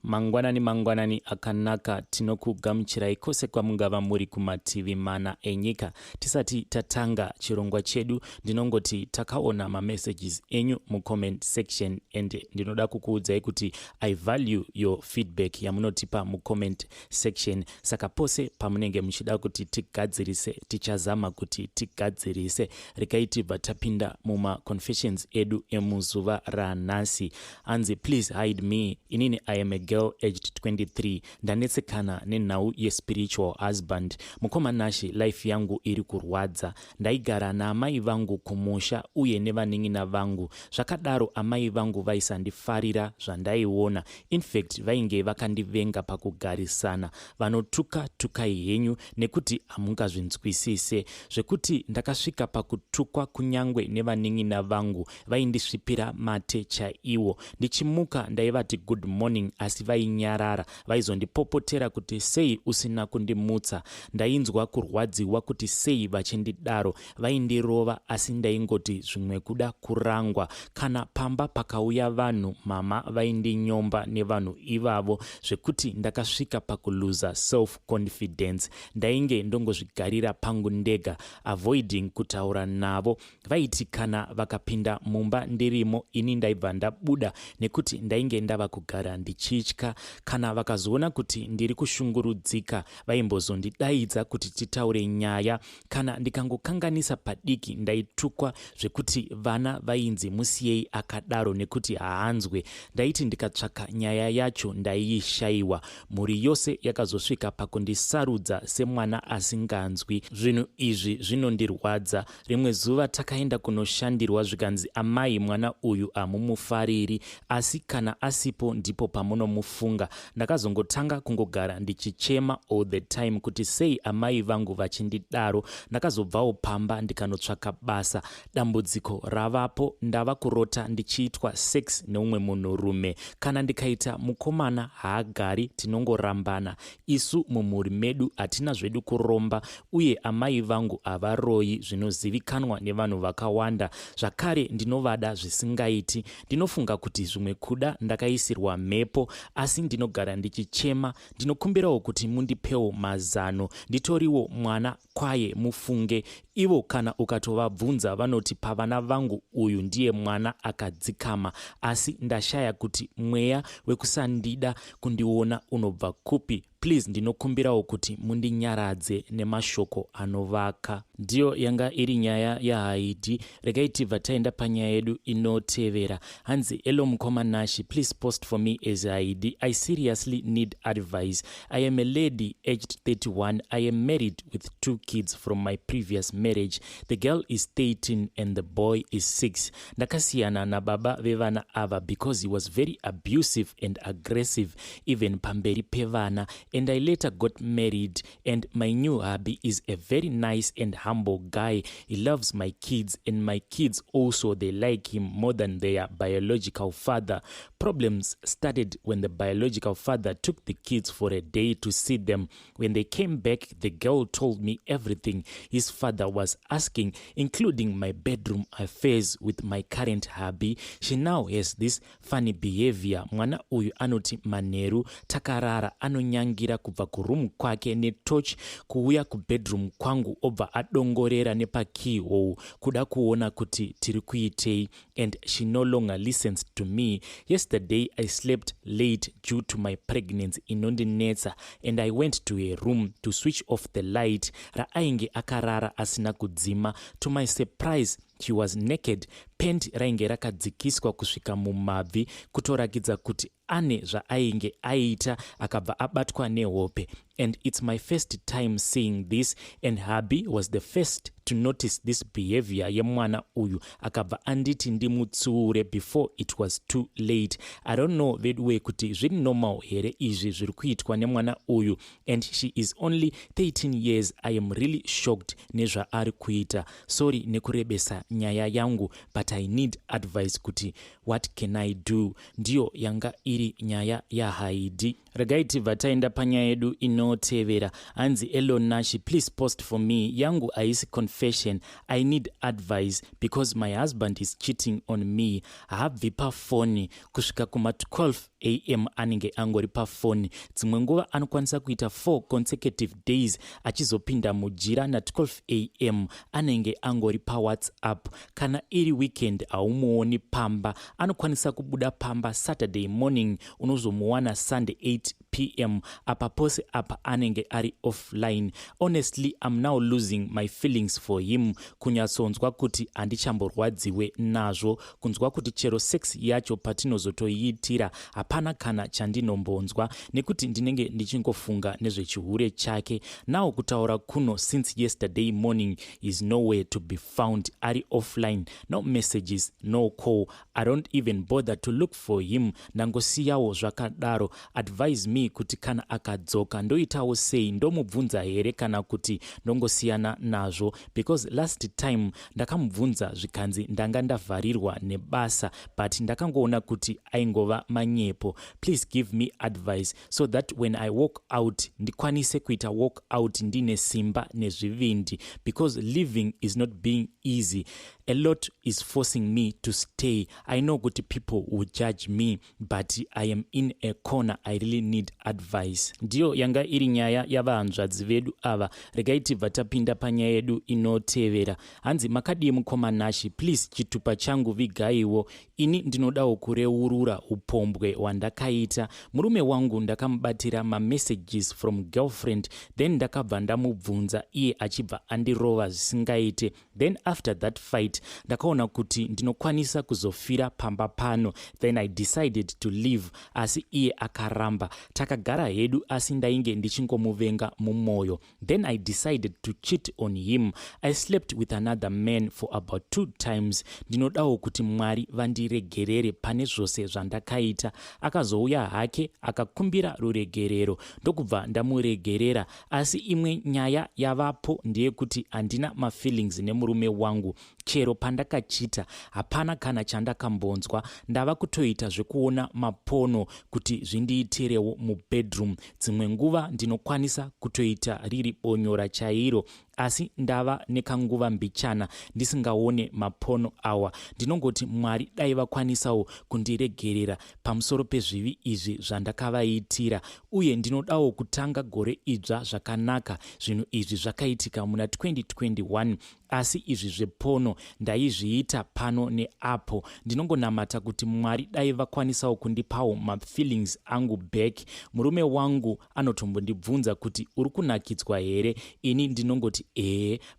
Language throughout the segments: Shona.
Mangwanani akanaka tinokugamuchirai kose kwamungava muri kumativi mana enyika. Tisati tatanga chirongwa chedu ndinongoti takaona messages enyu comment section and ndinoda kukuudzai kuti I value your feedback yamunotipa comment section. Saka pose pamunenge muchida kuti tigadzirise tichazama kuti tigadzirise. Rekaitibva tapinda muma confessions edu emuzuva ranhasi. Anzi please hide me. Inini I am a girl aged 23. Ndanetsekana nenhau spiritual husband. Mukoma nashi life yangu iri kurwadza. Ndaigara naamai vangu kumusha uye nevaning'ina vangu. Zvakadaro amai vangu vaisandifarira zvandaiona. In fact vainge vakandivenga pakugarisana. Vanotuka tukai henyu nekuti hamungazvinzwisise. Zvekuti ndakasvika pakutukwa kunyangwe nevaning'ina vangu. Vaindisvipira mate chaiwo. Ndichimuka ndaivati good morning asi vainyarara. Vaizondipopotera kuti sei usina kundimutsa. Ndainzwa kurwadziwa kuti sei vachindidaro. Vaindirova asi ndaingoti zvimwe kuda kurangwa. Kana pamba pakauya vanhu mama vaindinyomba nevanhu ivavo. Zvekuti ndakasvika pakuluza self confidence. Ndainge ndongozvigarira pangu ndega, avoiding kutaura navo. Vaiti kana vakapinda mumba ndirimo ini ndaibva ndabuda nekuti ndainge ndava kugara ndichitya. Kana vakazoona kuti ndiri kushungurudzika vaimbozondidaidza kuti titaure nyaya. Kana ndikangokanganisa padiki ndaitukwa zvekuti vana vainzi musiyei akadaro nekuti haanzwe. Ndaiti ndikatsvaka nyaya yacho ndaiishayiwa. Mhuri yose yakazosvika pakundisarudza semwana asinganzwi. Zvinhu izvi zvinondirwadza. Rimwe zuva takaenda kunoshandirwa zvikanzi amai mwana uyu hamumufariri, asi kana asipo ndipo pamunomufunga. Ndakazongotanga kungogara ndichichema all the time kuti sei amai vangu vachindidaro. Ndakazobvawo pamba ndikanotsvaka basa. Dambudziko ravapo, ndava kurota ndichiitwa sex neumwe munhurume. Kana ndikaita mukomana haagari, tinongorambana. Isu mumhuri medu hatina zvedu kuromba uye amai vangu havaroyi zvinozivikanwa nevanhu vakawanda. Zvakare ndinovada zvisingaiti. Ndinofunga kuti zvimwe kuda ndakaisirwa mhepo asi ndinogara ndichichema. Ndinokumbirawo kuti mundipewo mazano. Nditoriwo mwana kwaye mufunge. Ivo kana ukatovabvunza vanoti pavana vangu uyu ndiye mwana akadzikama, asi ndashaya kuti mweya wekusandida kundiona unobva kupi. Please ndinokumbirawo kuti mundinyaradze nemashoko anovaka. Ndiyo yanga iri nyaya yahaidhi. Regaitibva taenda panyaya yedu inotevera. Hanzi hello mukoma nashi, please post for me as Haidhi. I seriously need advice. I am a lady aged 31. I am married with 2 kids from my previous marriage. The girl is 13 and the boy is 6. Ndakasiyana na baba vevana ava because he was very abusive and aggressive even pamberi pevana. And I later got married and my new hubby is a very nice and humble guy. He loves my kids and my kids also, they like him more than their biological father. Problems started when the biological father took the kids for a day to see them. When they came back, the girl told me everything his father was asking, including my bedroom affairs with my current hubby. She now has this funny behavior. Mwana uyu anoti maneru takarara anonyangira kubva kurumu kwake netochi kuuya kubedroom kwangu obva adongorera nepakeyhole kuda kuona kuti tiri kuitei, and she no longer listens to me. Yesterday I slept late due to my pregnancy inondinetsa and I went to a room to switch off the light raainge akarara asina kudzima. To my surprise she was naked. Pant rainge rakadzikiswa kusvika mumabvi kutorakidza kuti ane zvaainge aita akabva abatwa nehope. And it's my first time seeing this, and hubby was the first to notice this behavior yemwana uyu akabva anditi ndimutsuure before it was too late. I don't know vedwe kuti zviri normal here izvi zviri kuitwa nemwana uyu, and she is only 13 years. I am really shocked nezvaari kuita. Sorry nekurebesa nyaya yangu, but I need advice kuti what can I do. Ndiyo yanga iri nyaya yaHaidhi. Regai tibva taenda panyaya yedu inotevera. Hanzi Elon Nashi, please post for me. Yangu haisi confession. I need advice because my husband is cheating on me. Habvi pafoni kusvika kuma 12 am anenge angori pafoni. Dzimwe nguva anokwanisa kuita 4 consecutive days achizopinda mujira na 12 am anenge angori paWhatsApp. Kana iri weekend haumuoni pamba, anokwanisa kubuda pamba Saturday morning, unozomuwana Sunday 8 p.m. apa pose apa anenge ari offline. Honestly, I'm now losing my feelings for him. Kunyatsonzwa kuti handichamborwadziwe nazvo, kunzwa kuti chero sex yacho patinozotoiitira hapana kana chandinombonzwa, nekuti ndinenge ndichingofunga nezvechihure chake. Now kutaura kuno since yesterday morning is nowhere to be found, ari offline, no messages, no call. I don't even bother to look for him. Ndangosiyawo zvakadaro. Advise me kuti kana akadzoka ndoitawo sei, ndomubvunza here kana kuti ndongosiyana nazvo, because last time ndakamubvunza zvikanzi ndanga ndavharirwa nebasa, but ndakangoona kuti aingova manyepo. Please give me advice so that when I walk out ndikwanise kuita walk out ndine simba nezvivindi, because living is not being easy. A lot is forcing me to stay. I know kuti people will judge me, but I am in a corner. I really need advice. Ndiyo yanga iri nyaya yavahanzvadzi vedu ava. Regai tibva tapinda panyaya yedu inotevera. Hanzi makadii mukoma Nashi, please chitupa changu vigaiwo. Ini ndinodawo kureurura upombwe wandakaita. Murume wangu ndakamubatira messages from girlfriend, then ndakabva ndamubvunza iye achibva andirova zvisingaite. Then after that fight ndakaona kuti ndinokwanisa kuzofira pamba pano, then I decided to leave, asi iye akaramba. Takagara hedu asi ndainge ndichingomuvenga mumoyo. Then I decided to cheat on him. I slept with another man for about 2 times. Ndinodawo kuti Mwari vandiregerere pane zvose zvandakaita. Akazouya hake akakumbira ruregerero, ndokubva ndamuregerera. Asi imwe nyaya yavapo ndeye kuti handina mafeelings nemurume wangu. Chero pandakachita hapana kana chandakambonzwa. Ndava kutoita zvekuona mapono kuti zvindiitirewo mubedroom. Dzimwe nguva ndinokwanisa kutoita riri bonyora chairo, asi ndava nekanguva mbichana ndisingaone mapono awa. Ndinongoti Mwari dai vakwanisawo kundiregerera pamusoro pezvivi izvi zvandakavaitira, uye ndinodawo kutanga gore idzva zvakanaka. Zvinhu izvi zvakaitika muna 2021, asi izvi zvepono ndaizviita pano neapo. Ndinongonamata kuti Mwari dai vakwanisawo kundipawo mafeelings angu back. Murume wangu anotombondibvunza kuti uri kunakidzwa here? Ini ndinongoti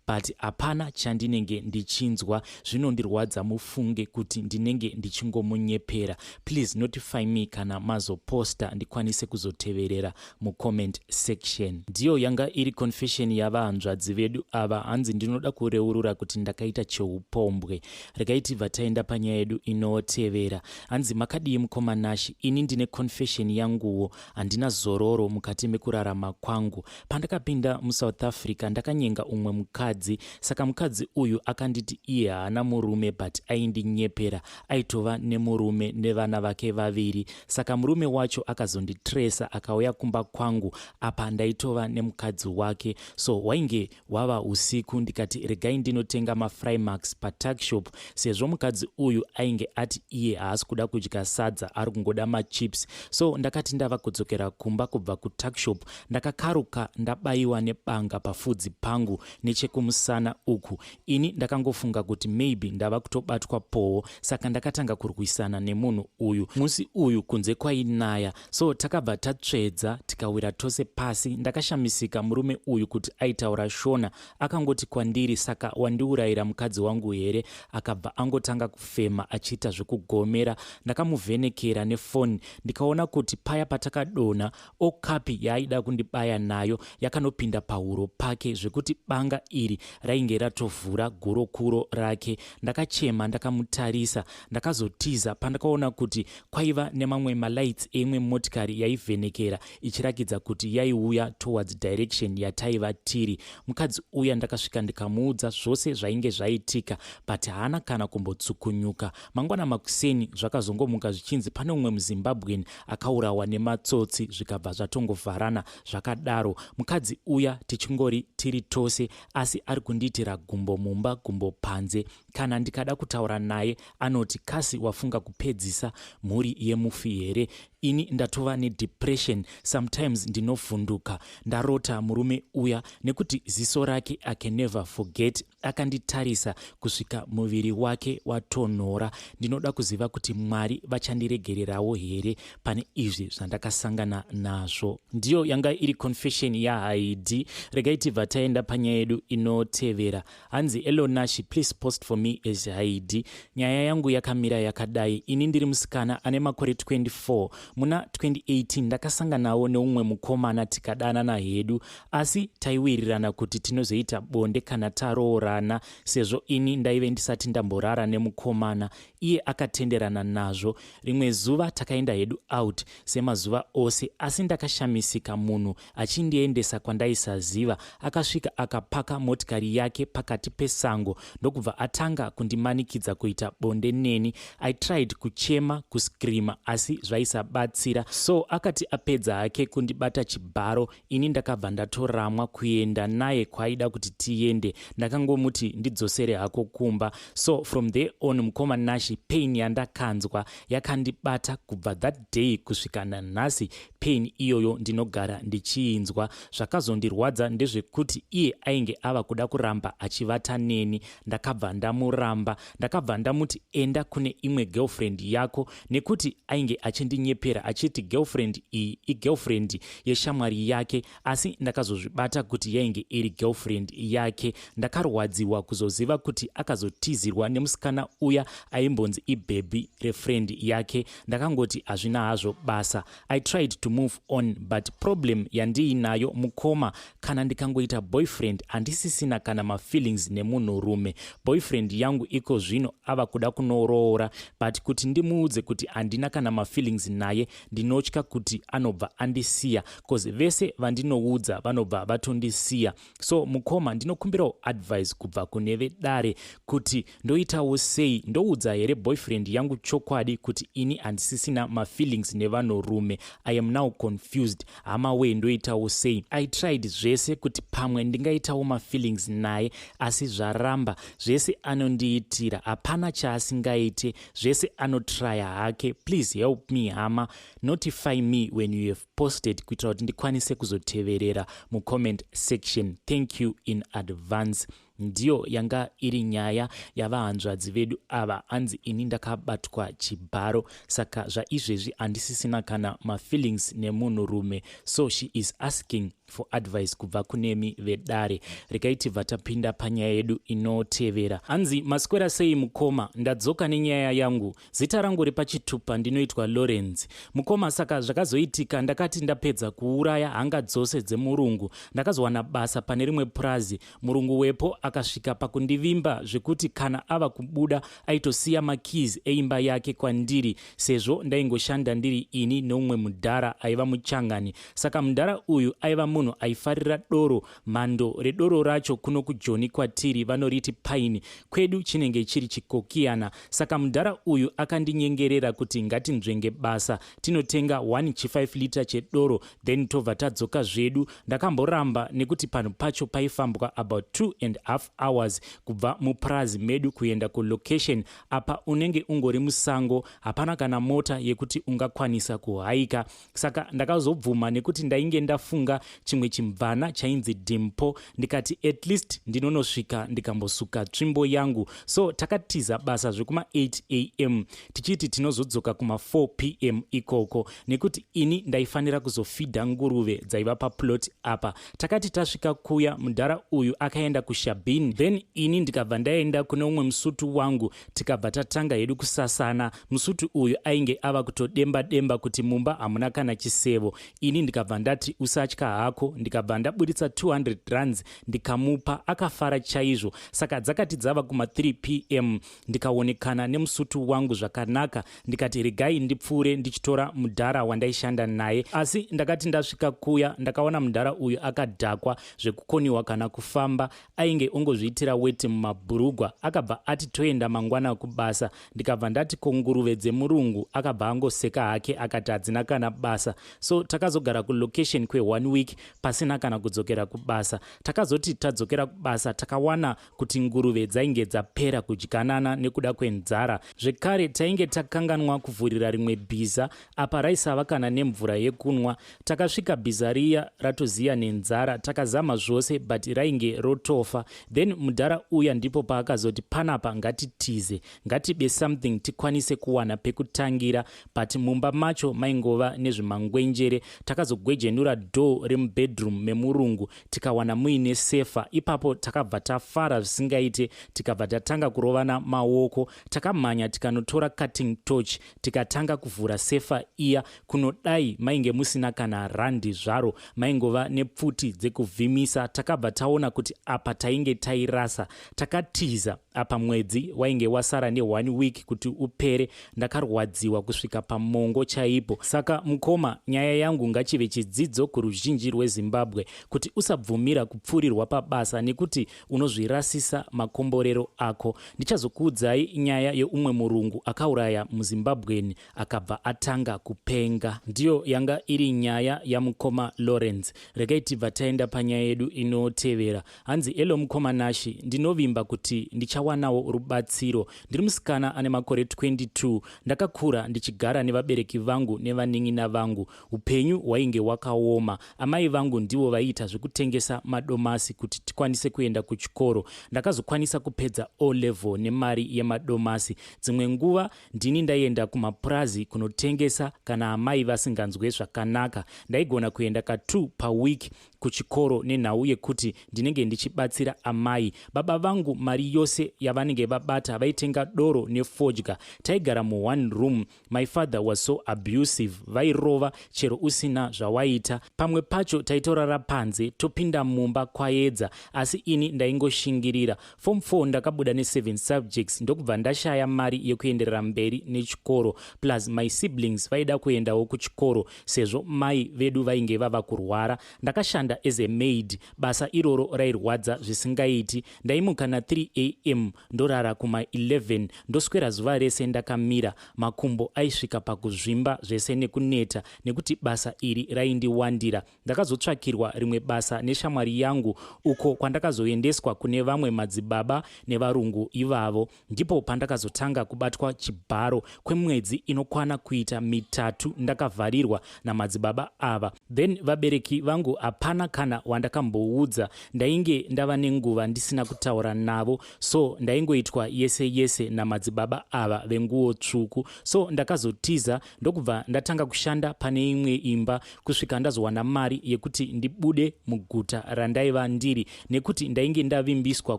but hapana chandinenge ndichinzwa. Zvinondirwadza mufunge kuti ndinenge ndichingomunyepera. Please notify me kana mazoposta ndikwanise kuzoteverera mucomment section. Ndiyo yanga iri confession yavahanzvadzi vedu ava. Hanzi ndinoda kureurura kuti ndakaita cheupombwe. Regai tibva taenda panyaya yedu inotevera. Hanzi makadii mukoma Nashi, ini ndine confession yanguwo. Handina zororo mukati mekurarama kwangu. Pandakapinda muSouth Africa ndakanyenga umwe mukadzi, saka mukadzi uyu akanditi iye haana murume but aindinyepera, aitova nemurume nevana vake vaviri. Saka murume wacho akazonditresa akauya kumba kwangu, apa ndaitova nemukadzi wake. So wainge wava usiku, ndikati regai ndinotenga mafrymax patuckshop, sezvo mukadzi uyu ainge ati iye haasi kuda kudya sadza, ari kungoda machips. So ndakati ndava kudzokera kumba kubva kutuckshop, ndakakaruka ndabayiwa nebanga pafudzi pangu nechekumusana uku. Ini ndakangofunga kuti maybe ndava kutobatwa powo, saka ndakatanga kurwisana nemunhu uyu. Musi uyu kunze kwainaya, so takabva tatsvedza tikawira tose pasi. Ndakashamisika murume uyu kuti aitaura shona, akangoti kwandiri, saka wandiurayira mukadzi wangu here? Akabva angotanga kufema achiita zvekugomera. Ndakamuvhenekera nefoni ndikaona kuti paya patakadonha okapi yaaida kundibaya nayo yakanopinda pahuro pake, zvekuti kuti banga iri rainge ratovhura gorokuro rake. Ndakachema ndakamutarisa, ndakazotiza pandakaona kuti kwaiva nemamwe malights emwe motikari yaivhenekera ichirakidza kuti yaiuya towards direction yataiva tiri. Mukadzi uya ndakasvika ndikamuudza zvose zvainge zvaitika, but haana kana kumbotsukunyuka. Mangwana makuseni zvakazongomuka zvichinzi pane umwe muZimbabwean akaurawa nematsotsi, zvikabva zvatongovharana zvakadaro. Mukadzi uya tichingori tiri tose, asi ari kundiitira gumbo mumba gumbo panze. Kana ndikada kutaura naye anoti, kasi wafunga kupedzisa mhuri yemufi here? Ini ndatova nedepression, sometimes ndinovhunduka. Ndarota murume uya nekuti ziso rake I can never forget. Akanditarisa kusvika muviri wake watonhora. Ndinoda kuziva kuti Mwari vachandiregererawo here pane izvi zvandakasangana nazvo. Ndiyo yanga iri confession yaHaidhi. Regai tibva taenda panyaya yedu inotevera. Hanzi Elonashi, please post for me as Haidhi. Nyaya yangu yakamira yakadai. Ini ndiri musikana ane makore 24. Muna 2018 ndakasanganawo neumwe mukomana tikadanana hedu, asi taiwirirana kuti tinozoita bonde kana taroorana, sezvo ini ndaive ndisati ndamborara nemukomana. Iye akatenderana nazvo. Rimwe zuva takaenda hedu out semazuva ose, asi ndakashamisika munhu achindiendesa kwandaisaziva. Akasvika akapaka motikari yake pakati pesango ndokubva atanga kundimanikidza kuita bonde neni. I tried kuchema, kuskrima, asi zvaisabatsira. So akati apedza hake kundibata chibharo, ini ndakabva ndatoramwa kuenda naye kwaida kuti tiende. Ndakangomuti ndidzosere hako kumba. So from there on mukoma Nashi, pain yandakanzwa yakandibata kubva that day kusvika nanhasi. Pain iyoyo ndinogara ndichiinzwa. Zvakazondirwadza ndezvekuti iye ainge ava kuda kuramba achivata neni. Ndakabva ndamuramba. Ndakabva ndamuti enda kune imwe girlfriend yako, nekuti ainge achindinyepera achiti girlfriend iyi igirlfriend yeshamwari yake, asi ndakazozvibata kuti yainge iri girlfriend yake. Ndakarwadziwa kuzoziva kuti akazotizirwa nemusikana uya aimbonzi ibhebi refriend yake. Ndakangoti hazvina hazvo basa. I tried to move on, but problem yandiinayo mukoma, kana ndikangoita boyfriend handisisina kana mafeelings nemunhurume. Boyfriend yangu iko zvino ava kuda kunoroora, but kuti ndimuudze kuti handina kana mafeelings naye ndinotya kuti anobva andisiya, cause vese vandinoudza vanobva vatondisiya. So mukoma, ndinokumbirawo advice kubva kune vedare kuti ndoitawo sei. Ndoudza here boyfriend yangu chokwadi kuti ini handisisina mafeelings nevanhurume? I am now confused. Hama we, ndoitawo sei? I tried zvese kuti pamwe ndingaitawo mafeelings naye, asi zvaramba. Zvese anondiitira hapana chaasingaite, zvese anotraya hake. Please help me hama. Notify me when you have posted kuitira kuti ndikwanise kuzoteverera mucomment section. Thank you in advance. Ndiyo yanga iri nyaya yavahanzvadzi vedu ava. Hanzi ini ndakabatwa chibharo, saka zvaizvezvi handisisina kana mafeelings nemunhurume. So she is asking for advice kubva kunemi vedare. Regai tibva tapinda panyaya yedu inotevera. Hanzi maswera sei mukoma? Ndadzoka nenyaya yangu. Zita rangu repachitupa ndinoitwa Lawrence. Mukoma, saka zvakazoitika ndakati ndapedza kuuraya hanga dzose dzemurungu, ndakazowana basa pane rimwe purazi. Murungu wepo akasvika pakundivimba zvekuti kana ava kubuda aitosiya makeys eimba yake kwandiri, sezvo ndaingoshanda ndiri ini neumwe mudhara aiva muchangani. Saka mudhara uyu aiva munhu aifarira doro. Mhando redoro racho kuno kuJoni kwatiri vanoriti paini, kwedu chinenge chiri chikokiyana. Saka mudhara uyu akandinyengerera kuti ngatinzvenge basa tinotenga 1.5 lita chedoro, then tobva tadzoka zvedu. Ndakamboramba nekuti pano pacho paifambwa about 2.5 hours kubva mupurazi medu kuenda kulocation. Apa unenge ungori musango, hapana kana mota yekuti ungakwanisa kuhaika. Saka ndakazobvuma nekuti ndainge ndafunga chimwe chimvana chainzi Dimpo. Ndikati at least ndinonosvika ndikambosuka tsvimbo yangu. So takatiza basa zvekuma 8 am tichiti tinozodzoka kuma 4 pm ikoko, nekuti ini ndaifanira kuzofidha nguruve dzaiva paplot apa. Takati tasvika kuya, mudhara uyu akaenda kushabhira bin, then ini ndikabva ndaenda kune umwe musutu wangu tikabva tatanga hedu kusasana. Musutu uyu ainge ava kutodemba kuti mumba hamuna kana chisevo. Ini ndikabva ndati usatya hako, ndikabva ndaburitsa 200 rands ndikamupa, akafara chaizvo. Saka dzakati dzava kuma 3 p.m. ndikaonekana nemusutu wangu zvakanaka, ndikati regai ndipfuure ndichitora mudhara wandaishanda naye. Asi ndakati ndasvika kuya ndakaona mudhara uyu akadhakwa zvekukoniwa kana kufamba, ainge ongozviitira weti mumabhurugwa. Akabva ati toenda mangwana kubasa. Ndikabva ndati konguruve dzemurungu, akabva angoseka hake akati hadzina kana basa. So takazogara kulocation kwe1 week pasina kana kudzokera kubasa. Takazoti tadzokera kubasa takawana kuti nguruve dzainge dzapera kudyanana nekuda kwenzara. Zvekare tainge takanganwa kuvhurira rimwe bhiza apa raisava kana nemvura yekunwa. Takasvika bhiza riya ratoziya nenzara, takazama zvose but rainge rotofa. Then mudhara uya ndipo paakazoti panapa ngatitize, ngatibe something tikwanise kuwana pekutangira, but mumba macho maingova nezvimangwenjere. Takazogwejenura door remubedroom memurungu tikawana muine sefa. Ipapo takabva tafara zvisingaite, tikabva tatanga kurovana maoko. Takamhanya tikanotora cutting torch tikatanga kuvhura sefa iya. Kunodai mainge musina kana randi zvaro, maingova nepfuti dzekuvhimisa. Takabva taona kuti apa tainge tairasa. Takatiza apa mwedzi wainge wasara ne1 week kuti upere. Ndakarwadziwa kusvika pamongo chaipo. Saka mukoma, nyaya yangu ngachive chidzidzo kuruzhinji rweZimbabwe kuti usabvumira kupfurirwa pabasa nekuti unozvirasisa makomborero ako. Ndichazokuudzai nyaya yeumwe murungu akauraya muZimbabweni akabva atanga kupenga. Ndiyo yanga iri nyaya yamukoma Lawrence. Regai tibva taenda panyaya yedu inotevera. Hanzi elo mukoma Nashi, ndinovimba kuti ndichawanawo rubatsiro. Ndiri musikana ane makore 22. Ndakakura ndichigara nevabereki vangu nevanin'ina vangu. Upenyu wainge wakaoma. Amai vangu ndivo vaiita zvekutengesa madomasi kuti tikwanise kuenda kuchikoro. Ndakazokwanisa kupedza O level nemari yemadomasi. Dzimwe nguva ndini ndaienda kumapurazi kunotengesa kana amai vasinganzwe zvakanaka. Ndaigona kuenda ka2 per week kuchikoro nenhau yekuti ndinenge ndichibatsira amai. Baba vangu mari yose yavanenge vabata vaitenga doro nefodya. Taigara mu1 room. My father was so abusive. Vairova chero usina zvawaita. Pamwe pacho taitorara panze topinda mumba kwaedza, asi ini ndaingoshingirira. Form 4 ndakabuda ne7 subjects ndokubva ndashaya mari yekuenderera mberi nechikoro. Plus my siblings vaida kuendawo kuchikoro sezvo mai vedu vainge vava kurwara. Ndakashanda as a maid. Basa iroro rairwadza zvisingaiti. Ndaimuka na 3 am ndorara kuma 11. Ndoswera zuva rese ndakamira. Makumbo aisvika pakuzvimba zvese nekuneta nekuti basa iri raindiwandira. Ndakazotsvakirwa rimwe basa neshamwari yangu uko kwandakazoendeswa kune vamwe madzibaba nevarungu ivavo. Ndipo pandakazotanga kubatwa chibharo kwemwedzi inokwana kuita 3 ndakavharirwa namadzibaba ava. Then vabereki vangu hapana kana wandakamboudza. Ndainge ndava nenguva ndisina kutaura navo, so ndaingoitwa yese namadzibaba ava venguo tsvuku. So ndakazotiza ndokubva ndatanga kushanda pane imwe imba kusvika ndazowana mari yekuti ndibude muguta randaiva ndiri nekuti ndainge ndavimbiswa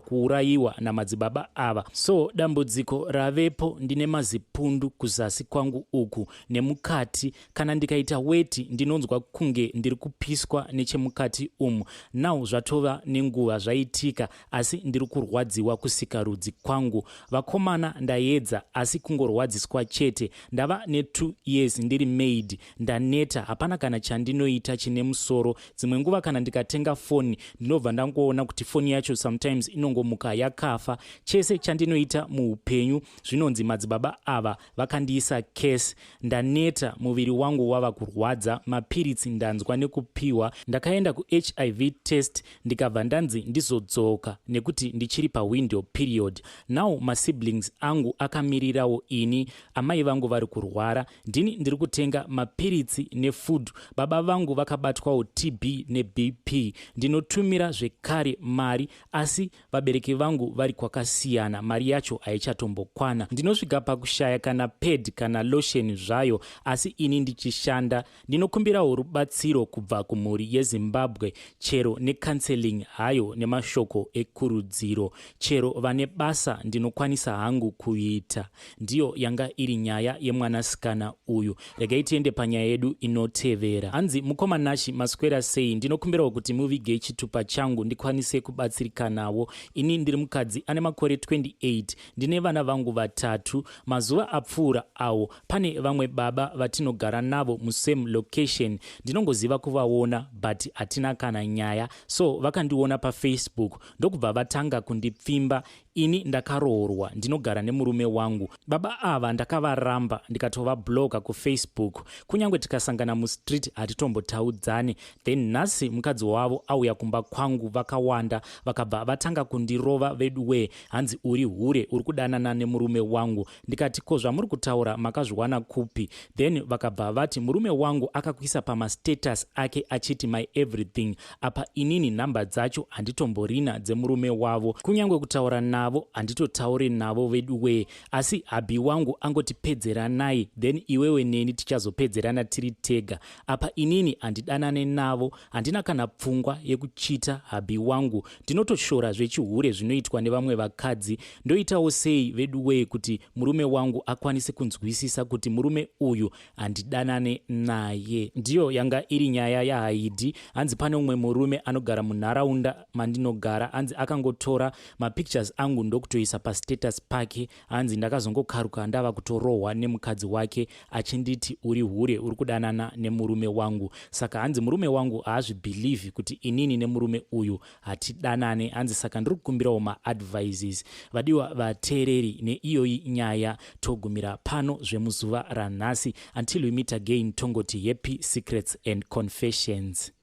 kuurayiwa namadzibaba ava. So dambudziko ravepo ndine mazipundu kuzasi kwangu uku nemukati. Kana ndikaita weti ndinonzwa kunge ndiri kupiswa nechemukati umu. Now zvatova nenguva zvaitika, asi ndiri kurwadziwa kusika rudzi kwangu. Vakomana ndaedza asi kungorwadziswa chete. Ndava ne2 years ndiri maid. Ndaneta, hapana kana chandinoita chine musoro. Dzimwe nguva kana ndikatenga foni ndinobva ndangoona kuti foni yacho sometimes inongomuka yakafa. Chese chandinoita muupenyu zvinonzi madzibaba ava vakandiisa case. Ndaneta, muviri wangu wava kurwadza, mapiritsi ndanzwa nekupiwa. Ndakaenda kuHIV test ndikabva ndanzi ndizodzoka nekuti ndichiri pawindow period. Now masiblings angu akamirirawo ini. Amai vangu vari kurwara, ndini ndiri kutenga mapiritsi nefood. Baba vangu vakabatwawo TB neBP. Ndinotumira zvekare mari, asi vabereki vangu vari kwakasiyana, mari yacho haichatombokwana. Ndinosvika pakushaya kana ped kana lotion zvayo, asi ini ndichishanda. Ndinokumbirawo rubatsiro kubva kumhuri yeZimbabwe, chero necounseling hayo nemashoko mashoko ekurudziro. Chero vane basa ndinokwanisa hangu kuita. Ndiyo yanga iri nyaya yemwanasikana uyu. Regai tiende panyaya yedu inotevera. Hanzi mukomanashi maswera sei, ndinokumbirawo kuti muvige chitupa changu ndikwanise kubatsirika nawo. Ini ndiri mukadzi ane makore 28, ndine vana vangu vatatu. Mazuva apfuura awo pane vamwe baba vatinogara navo musame location. Ndinongoziva kuvaona but hatina kana nyaya, so vakandiona paFacebook ndokubva vatanga kundipfimba. Ini ndakaroorwa, ndinogara nemurume wangu. Baba ava ndakavaramba ndikatovabloka kuFacebook. Kunyange tikasangana mustreet hatitombotaudzane. Then nhasi mukadzi wavo auya kumba kwangu vakawanda, vakabva vatanga kundirova veduwe. Hanzi uri hure uri kudanana nemurume wangu. Ndikati ko zvamuri kutaura makazviwana kupi? Then vakabva vati murume wangu akakuisa pamastatus ake achiti my everything. Apa inini nhamba dzacho handitomborina dzemurume wavo. Kunyange kutaura navo handitotaure navo veduwe, asi habhi wangu angotipedzeranai, then iwewe neni tichazopedzerana tiri tega. Apa inini handidanane navo, handina kana pfungwa yekuchita habhi wangu. Ndinotoshora zvechihure zvinoitwa nevamwe vakadzi. Ndoitawo sei veduwe kuti murume wangu akwanise kunzwisisa kuti murume uyu handidanane naye. Ndiyo yanga iri nyaya yaHaidhi. Hanzi pane umwe murume anogara munharaunda mandinogara. Hanzi akangotora mapictures angu ndokutoisa pastatus pake. Hanzi ndakazongokaruka ndava kutorohwa nemukadzi wake achinditi uri hure uri kudanana nemurume wangu. Saka hanzi murume wangu haazvibhilivhi kuti inini nemurume uyu hatidanane. Hanzi saka ndiri kukumbirawo maadvices. Vadiwa vateereri, neiyoyi nyaya togumira pano zvemuzuva ranhasi. Until we meet again, tongoti happy secrets and confessions.